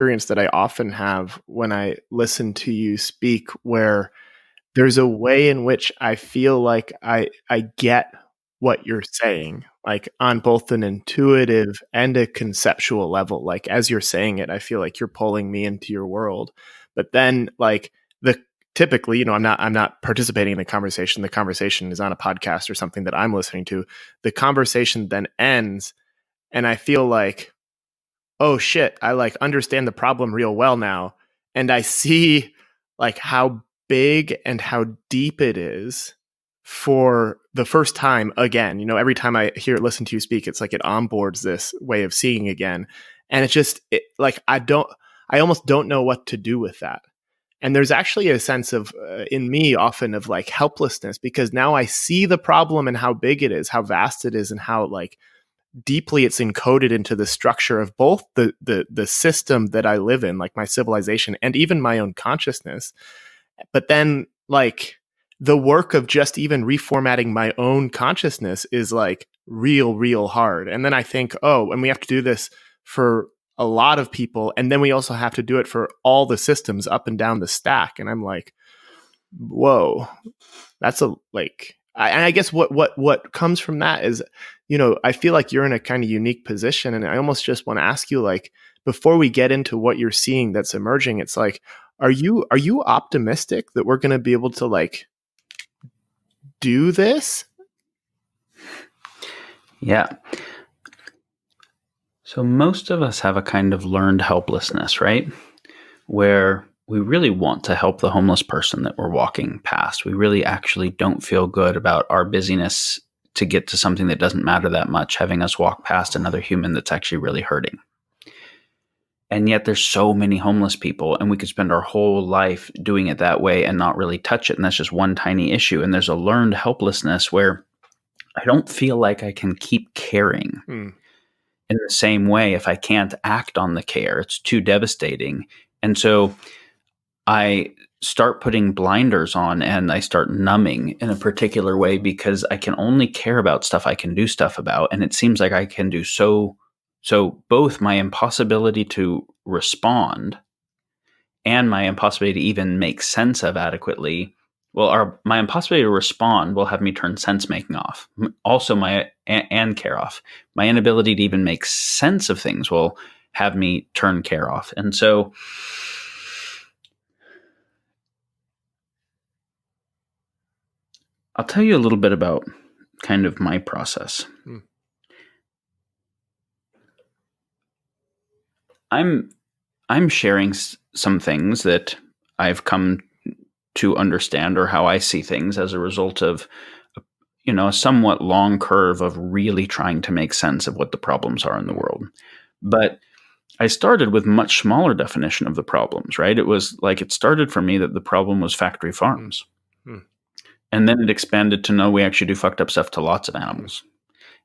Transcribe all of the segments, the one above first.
experience that I often have when I listen to you speak, where there's a way in which I feel like I get what you're saying, like on both an intuitive and a conceptual level. Like as you're saying it, I feel like you're pulling me into your world. But then like the typically, I'm not participating in the conversation. The conversation is on a podcast or something that I'm listening to. The conversation then ends and I feel like, oh shit, I like understand the problem real well now. And I see like how big and how deep it is for the first time again. Every time I listen to you speak, it's like it onboards this way of seeing again. And it's just like, I almost don't know what to do with that. And there's actually a sense of, in me often of like helplessness, because now I see the problem and how big it is, how vast it is, and how like deeply it's encoded into the structure of both the system that I live in, like my civilization, and even my own consciousness. But then like the work of just even reformatting my own consciousness is like real hard. And then I think, oh, and we have to do this for a lot of people. And then we also have to do it for all the systems up and down the stack. And I'm like, whoa, that's and I guess what comes from that is, I feel like you're in a kind of unique position. And I almost just want to ask you, like, before we get into what you're seeing that's emerging, it's like, are you optimistic that we're going to be able to like do this? Yeah. So most of us have a kind of learned helplessness, right? Where we really want to help the homeless person that we're walking past. We really actually don't feel good about our busyness to get to something that doesn't matter that much, having us walk past another human that's actually really hurting. And yet there's so many homeless people, and we could spend our whole life doing it that way and not really touch it. And that's just one tiny issue. And there's a learned helplessness where I don't feel like I can keep caring in the same way if I can't act on the care. It's too devastating. And so I start putting blinders on and I start numbing in a particular way because I can only care about stuff I can do stuff about. And it seems like I can do so both my impossibility to respond and my impossibility to even make sense of adequately. Well, my impossibility to respond will have me turn sense making off. Also and care off. My inability to even make sense of things will have me turn care off. And so I'll tell you a little bit about kind of my process. I'm sharing some things that I've come to understand, or how I see things as a result of, a somewhat long curve of really trying to make sense of what the problems are in the world. But I started with much smaller definition of the problems, right? It was like, it started for me that the problem was factory farms. And then it expanded to no, we actually do fucked up stuff to lots of animals.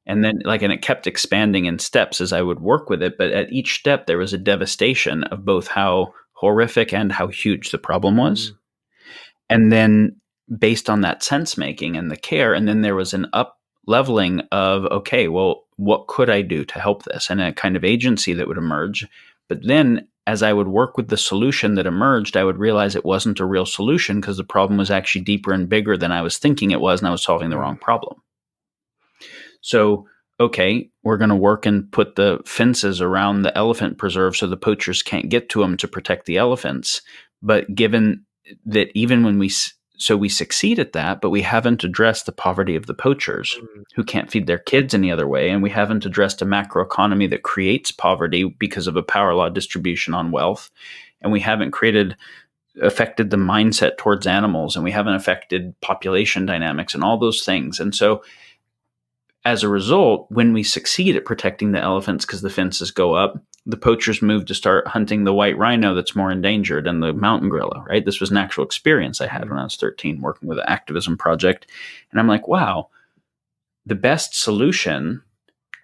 And then and it kept expanding in steps as I would work with it. But at each step, there was a devastation of both how horrific and how huge the problem was. And then based on that sense making and the care, and then there was an up leveling of, okay, well, what could I do to help this? And a kind of agency that would emerge. But then as I would work with the solution that emerged, I would realize it wasn't a real solution because the problem was actually deeper and bigger than I was thinking it was, and I was solving the wrong problem. So, okay, we're going to work and put the fences around the elephant preserve so the poachers can't get to them to protect the elephants. But given that even when we succeed at that, but we haven't addressed the poverty of the poachers who can't feed their kids any other way. And we haven't addressed a macroeconomy that creates poverty because of a power law distribution on wealth. And we haven't affected the mindset towards animals, and we haven't affected population dynamics and all those things. And so as a result, when we succeed at protecting the elephants because the fences go up, the poachers move to start hunting the white rhino that's more endangered and the mountain gorilla, right? This was an actual experience I had when I was 13 working with an activism project. And I'm like, wow, the best solution,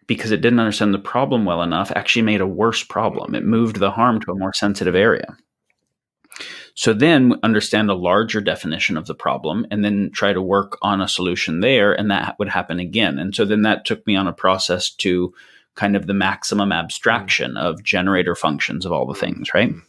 because it didn't understand the problem well enough, actually made a worse problem. It moved the harm to a more sensitive area. So then understand a larger definition of the problem and then try to work on a solution there, and that would happen again. And so then that took me on a process to kind of the maximum Mm. abstraction of generator functions of all the Mm. things, right? Mm.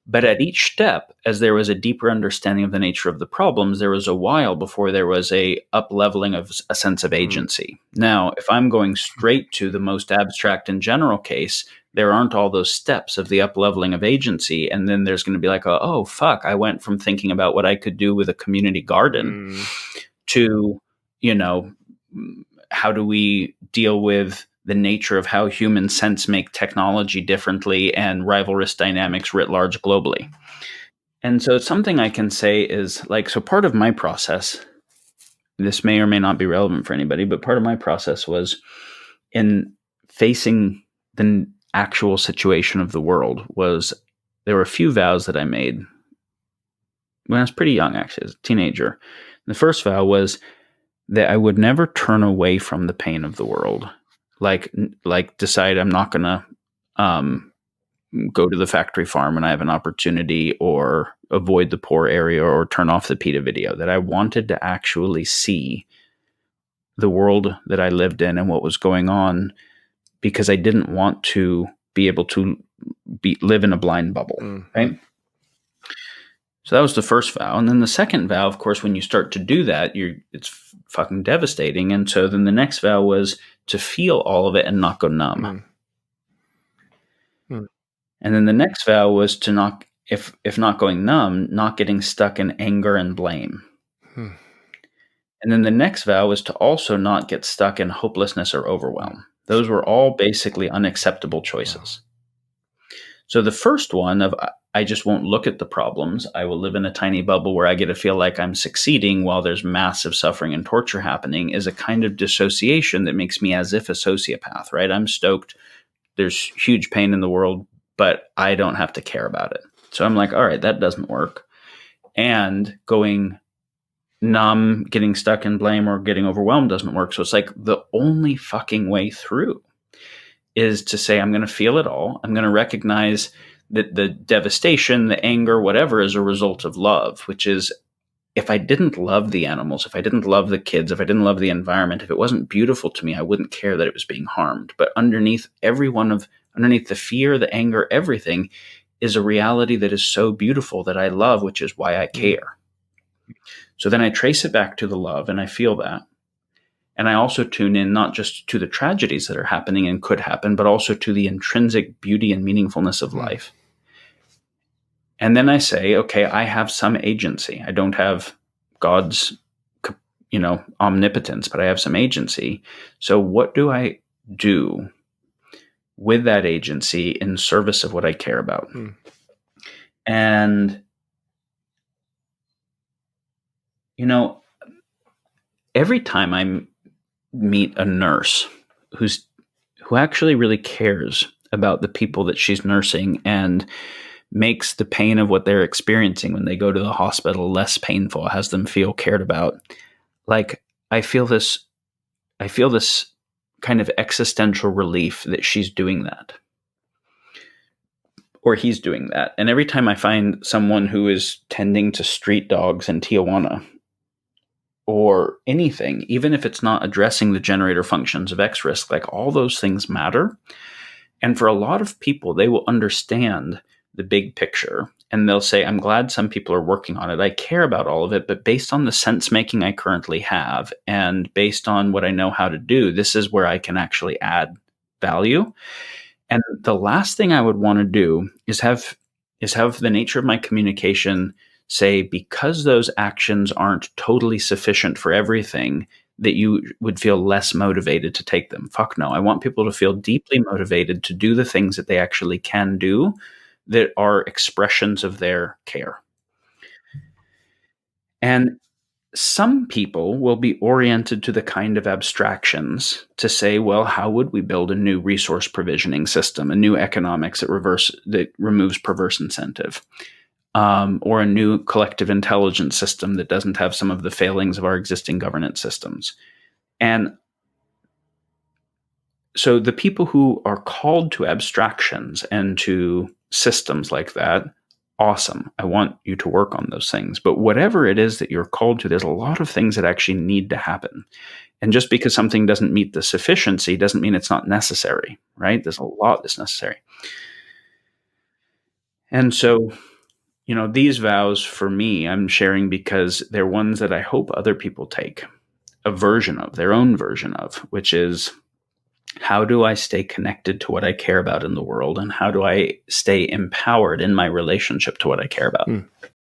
But at each step, as there was a deeper understanding of the nature of the problems, there was a while before there was a up-leveling of a sense of Mm. agency. Now, if I'm going straight to the most abstract and general case, there aren't all those steps of the up-leveling of agency, and then there's going to be like, oh, fuck, I went from thinking about what I could do with a community garden Mm. to, you know, how do we deal with the nature of how humans sense make technology differently and rivalrous dynamics writ large globally. And so something I can say is like, so part of my process, this may or may not be relevant for anybody, but part of my process was in facing the actual situation of the world was there were a few vows that I made when I was pretty young, actually, as a teenager. The first vow was that I would never turn away from the pain of the world. Like decide I'm not gonna um, go to the factory farm when I have an opportunity, or avoid the poor area, or turn off the PETA video. That I wanted to actually see the world that I lived in and what was going on, because I didn't want to be able to live in a blind bubble, Mhm. right? So that was the first vow, and then the second vow, of course, when you start to do that, it's fucking devastating. And so then the next vow was to feel all of it and not go numb. Mm. Mm. And then the next vow was to not, if not going numb, not getting stuck in anger and blame. Mm. And then the next vow was to also not get stuck in hopelessness or Mm. overwhelm. Those were all basically unacceptable Wow. choices. So the first one of I just won't look at the problems. I will live in a tiny bubble where I get to feel like I'm succeeding while there's massive suffering and torture happening, is a kind of dissociation that makes me as if a sociopath, right? I'm stoked. There's huge pain in the world, but I don't have to care about it. So I'm like, all right, that doesn't work. And going numb, getting stuck in blame, or getting overwhelmed doesn't work. So it's like the only fucking way through is to say, I'm going to feel it all. I'm going to recognize that the devastation, the anger, whatever, is a result of love, which is, if I didn't love the animals, if I didn't love the kids, if I didn't love the environment, if it wasn't beautiful to me, I wouldn't care that it was being harmed. But underneath underneath the fear, the anger, everything is a reality that is so beautiful that I love, which is why I Mm. care. So then I trace it back to the love and I feel that. And I also tune in not just to the tragedies that are happening and could happen, but also to the intrinsic beauty and meaningfulness of Mm. life. And then I say, okay, I have some agency. I don't have God's, omnipotence, but I have some agency. So what do I do with that agency in service of what I care about? Mm. And, every time I meet a nurse who actually really cares about the people that she's nursing and makes the pain of what they're experiencing when they go to the hospital less painful, has them feel cared about. Like I feel this I feel this kind of existential relief that she's doing that, or he's doing that. And every time I find someone who is tending to street dogs in Tijuana, or anything, even if it's not addressing the generator functions of X risk, like all those things matter. And for a lot of people, they will understand the big picture and they'll say, I'm glad some people are working on it. I care about all of it, but based on the sense making I currently have and based on what I know how to do, this is where I can actually add value. And the last thing I would want to do is have the nature of my communication say, because those actions aren't totally sufficient for everything, that you would feel less motivated to take them. Fuck no. I want people to feel deeply motivated to do the things that they actually can do that are expressions of their care. And some people will be oriented to the kind of abstractions to say, well, how would we build a new resource provisioning system, a new economics that removes perverse incentive, or a new collective intelligence system that doesn't have some of the failings of our existing governance systems. And so the people who are called to abstractions and to systems like that awesome. I want you to work on those things. But whatever it is that you're called to, there's a lot of things that actually need to happen. And just because something doesn't meet the sufficiency doesn't mean it's not necessary, right? There's a lot that's necessary. And so, these vows for me, I'm sharing because they're ones that I hope other people take a version of, their own version of, which is, how do I stay connected to what I care about in the world? And how do I stay empowered in my relationship to what I care about? Mm.